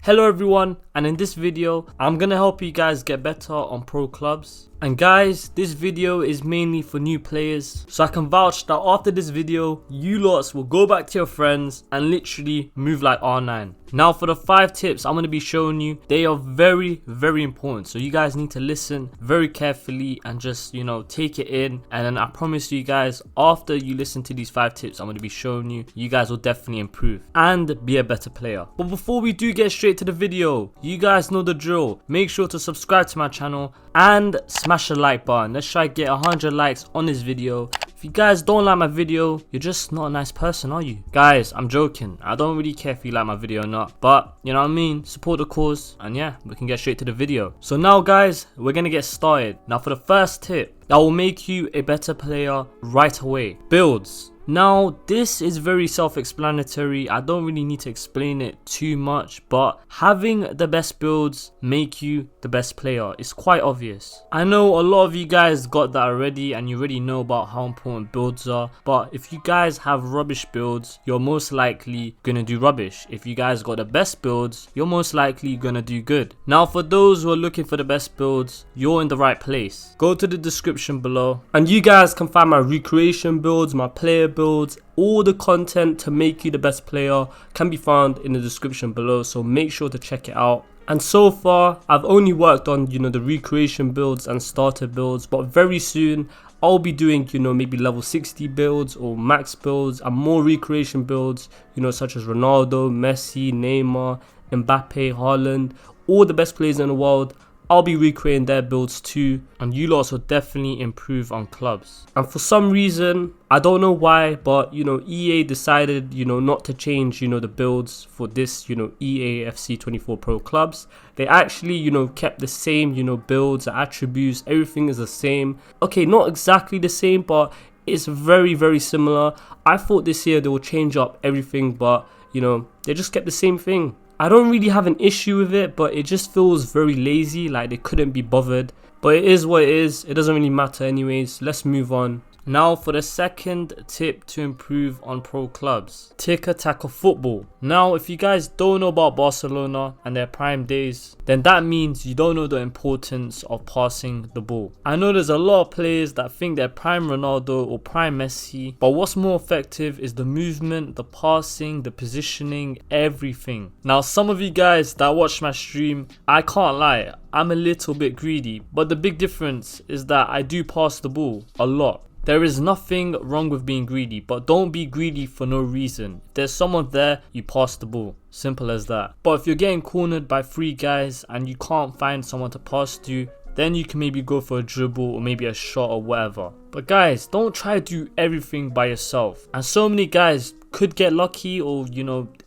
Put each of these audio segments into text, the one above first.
Hello everyone, and in this video I'm gonna help you guys get better on pro clubs. And guys, this video is mainly for new players, so I can vouch that after this video you lots will go back to your friends and literally move like R9. Now for the 5 tips I'm going to be showing you, they are very important, so you guys need to listen very carefully and just take it in, and then I promise you guys after you listen to these 5 tips I'm going to be showing you, you guys will definitely improve and be a better player. But before we do get straight to the video, you guys know the drill. Make sure to subscribe to my channel and smash the like button. Let's try to get 100 likes on this video. If you guys don't like my video, you're just not a nice person, are you? Guys, I'm joking. I don't really care if you like my video or not, but you know what I mean, support the cause, and yeah, we can get straight to the video. So now guys, we're gonna get started. Now for the first tip that will make you a better player right away: builds. Now this is very self-explanatory, I don't really need to explain it too much, but having the best builds make you the best player. It's quite obvious. I know a lot of you guys got that already and you already know about how important builds are, but if you guys have rubbish builds, you're most likely gonna do rubbish. If you guys got the best builds, you're most likely gonna do good. Now for those who are looking for the best builds, you're in the right place. Go to the description below and you guys can find my recreation builds, my player builds. All the content to make you the best player can be found in the description below, so make sure to check it out. And so far I've only worked on the recreation builds and starter builds, but very soon I'll be doing maybe level 60 builds or max builds and more recreation builds, such as Ronaldo, Messi, Neymar, Mbappe, Haaland, all the best players in the world. I'll be recreating their builds too, and you lot will definitely improve on clubs. And for some reason, I don't know why, but EA decided not to change the builds for this EA FC 24 Pro clubs. They actually kept the same builds, the attributes, everything is the same. Okay, not exactly the same, but it's very similar. I thought this year they will change up everything, but they just kept the same thing. I don't really have an issue with it, but it just feels very lazy, like they couldn't be bothered. But it is what it is, it doesn't really matter anyways. Let's move on. Now for the second tip to improve on pro clubs: tick-tack football. Now if you guys don't know about Barcelona and their prime days, then that means you don't know the importance of passing the ball. I know there's a lot of players that think they're prime Ronaldo or prime Messi, but what's more effective is the movement, the passing, the positioning, everything. Now some of you guys that watch my stream, I can't lie, I'm a little bit greedy, but the big difference is that I do pass the ball a lot. There is nothing wrong with being greedy, but don't be greedy for no reason. If there's someone there, you pass the ball. Simple as that. But if you're getting cornered by 3 guys and you can't find someone to pass to, then you can maybe go for a dribble or maybe a shot or whatever. But guys, don't try to do everything by yourself. And so many guys could get lucky, or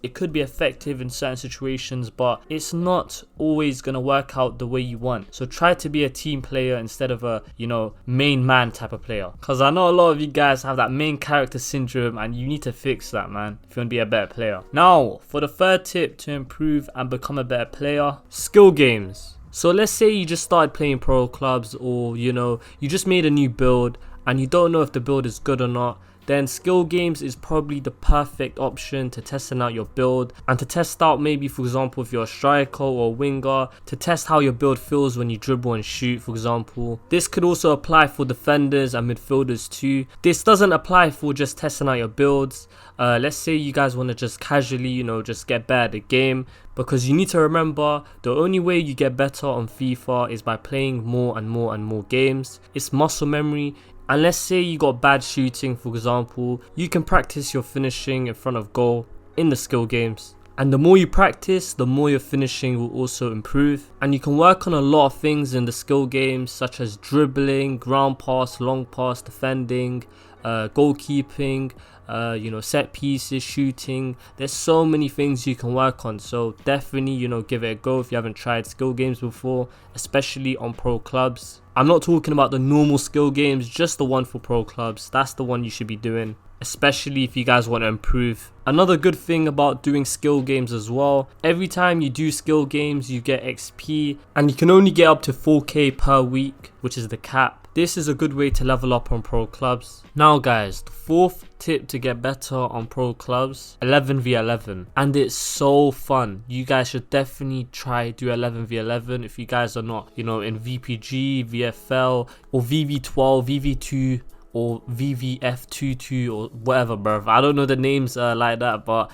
it could be effective in certain situations, but it's not always gonna work out the way you want. So try to be a team player instead of a main man type of player, because I know a lot of you guys have that main character syndrome and you need to fix that, man, if you want to be a better player. Now for the third tip to improve and become a better player: skill games. So let's say you just started playing pro clubs, or you just made a new build and you don't know if the build is good or not. Then skill games is probably the perfect option to testing out your build, and to test out maybe, for example, if you're a striker or a winger, to test how your build feels when you dribble and shoot, for example. This could also apply for defenders and midfielders too. This doesn't apply for just testing out your builds. Let's say you guys want to just casually just get better at the game, because you need to remember the only way you get better on FIFA is by playing more and more games. It's muscle memory. And let's say you got bad shooting, for example, you can practice your finishing in front of goal in the skill games. And the more you practice, the more your finishing will also improve. And you can work on a lot of things in the skill games, such as dribbling, ground pass, long pass, defending, goalkeeping, set pieces, shooting. There's so many things you can work on, so definitely give it a go if you haven't tried skill games before, especially on pro clubs. I'm not talking about the normal skill games, just the one for pro clubs. That's the one you should be doing. especially if you guys want to improve. Another good thing about doing skill games as well, every time you do skill games you get XP, and you can only get up to 4k per week, which is the cap. This is a good way to level up on pro clubs. Now guys, the fourth tip to get better on pro clubs, 11v11, and it's so fun. You guys should definitely try do 11v11 if you guys are not, in VPG, VFL, or VV12, VV2, or VVF22 or whatever, bruv. I don't know the names like that, but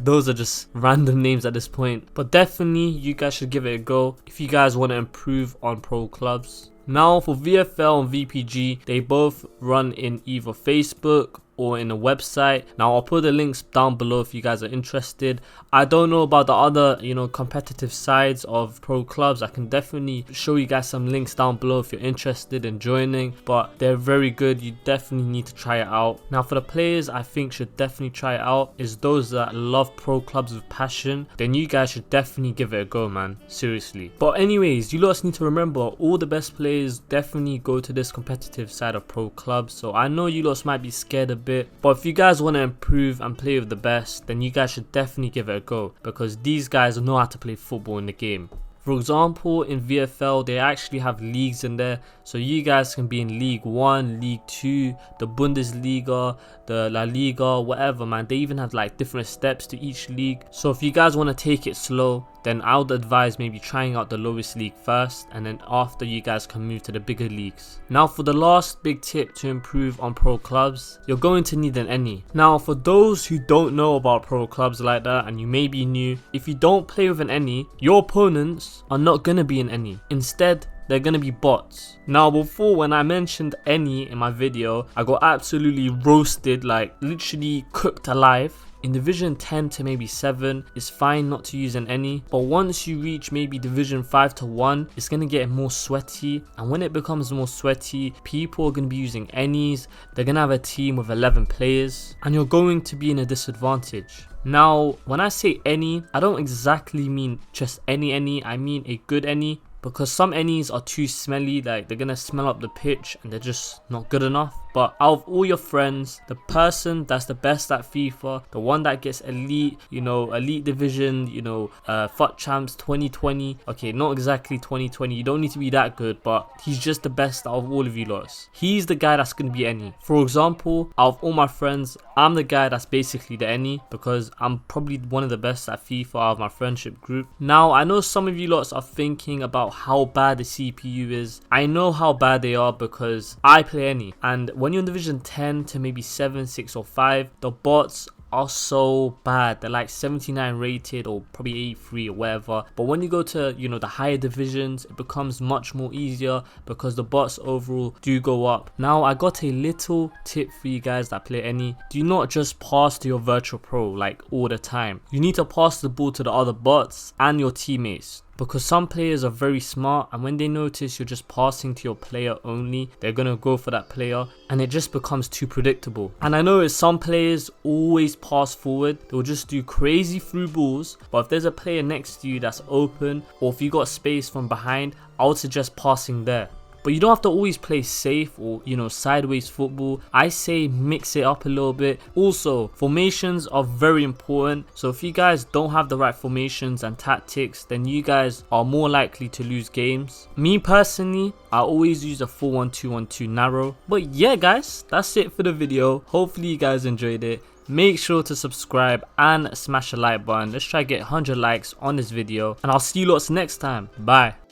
those are just random names at this point. But definitely you guys should give it a go if you guys want to improve on pro clubs. Now for VFL and VPG, they both run in either Facebook or in a website. Now I'll put the links down below if you guys are interested. I don't know about the other competitive sides of pro clubs. I can definitely show you guys some links down below if you're interested in joining, but they're very good. You definitely need to try it out. Now for the players I think should definitely try it out is those that love pro clubs with passion. Then you guys should definitely give it a go, man, seriously. But anyways, you lot need to remember, all the best players definitely go to this competitive side of pro clubs. So I know you lot might be scared a bit, but if you guys want to improve and play with the best, then you guys should definitely give it a go, because these guys know how to play football in the game. For example, in VFL, they actually have leagues in there, so you guys can be in League 1, League 2, the Bundesliga, the La Liga, whatever, man. They even have like different steps to each league. So if you guys want to take it slow, then I would advise maybe trying out the lowest league first, and then after you guys can move to the bigger leagues. Now for the last big tip to improve on pro clubs, you're going to need an any. Now for those who don't know about pro clubs like that and you may be new, if you don't play with an any, your opponents are not going to be an any. Instead, they're gonna be bots. Now before, when I mentioned any in my video, I got absolutely roasted, like literally cooked alive. In division 10 to maybe 7, it's fine not to use an any, but once you reach maybe division 5 to 1, it's going to get more sweaty, and when it becomes more sweaty, people are going to be using any's. They're going to have a team with 11 players, and you're going to be in a disadvantage. Now when I say any, I don't exactly mean just any, I mean a good any, because some any's are too smelly, like they're gonna smell up the pitch and they're just not good enough. But out of all your friends, the person that's the best at FIFA, the one that gets elite, elite division, FUT Champs 2020, okay, not exactly 2020, you don't need to be that good, but he's just the best out of all of you lots. He's the guy that's gonna be any. For example, out of all my friends, I'm the guy that's basically the any, because I'm probably one of the best at FIFA out of my friendship group. Now I know some of you lots are thinking about how bad the CPU is. I know how bad they are because I play any, and when you're in division 10 to maybe 7, 6 or 5, the bots are so bad. They're like 79 rated or probably 83 or whatever. But when you go to the higher divisions, it becomes much more easier because the bots overall do go up. Now I got a little tip for you guys that play any. Do not just pass to your virtual pro like all the time. You need to pass the ball to the other bots and your teammates, because some players are very smart, and when they notice you're just passing to your player only, they're gonna go for that player, and it just becomes too predictable. And I know some players always pass forward, they'll just do crazy through balls, but if there's a player next to you that's open, or if you got space from behind, I would suggest passing there. But you don't have to always play safe or sideways football. I say mix it up a little bit. Also, formations are very important, so if you guys don't have the right formations and tactics, then you guys are more likely to lose games. Me personally, I always use a 4-1-2-1-2 narrow. But yeah guys, that's it for the video. Hopefully you guys enjoyed it. Make sure to subscribe and smash the like button. Let's try to get 100 likes on this video, and I'll see you lots next time. Bye.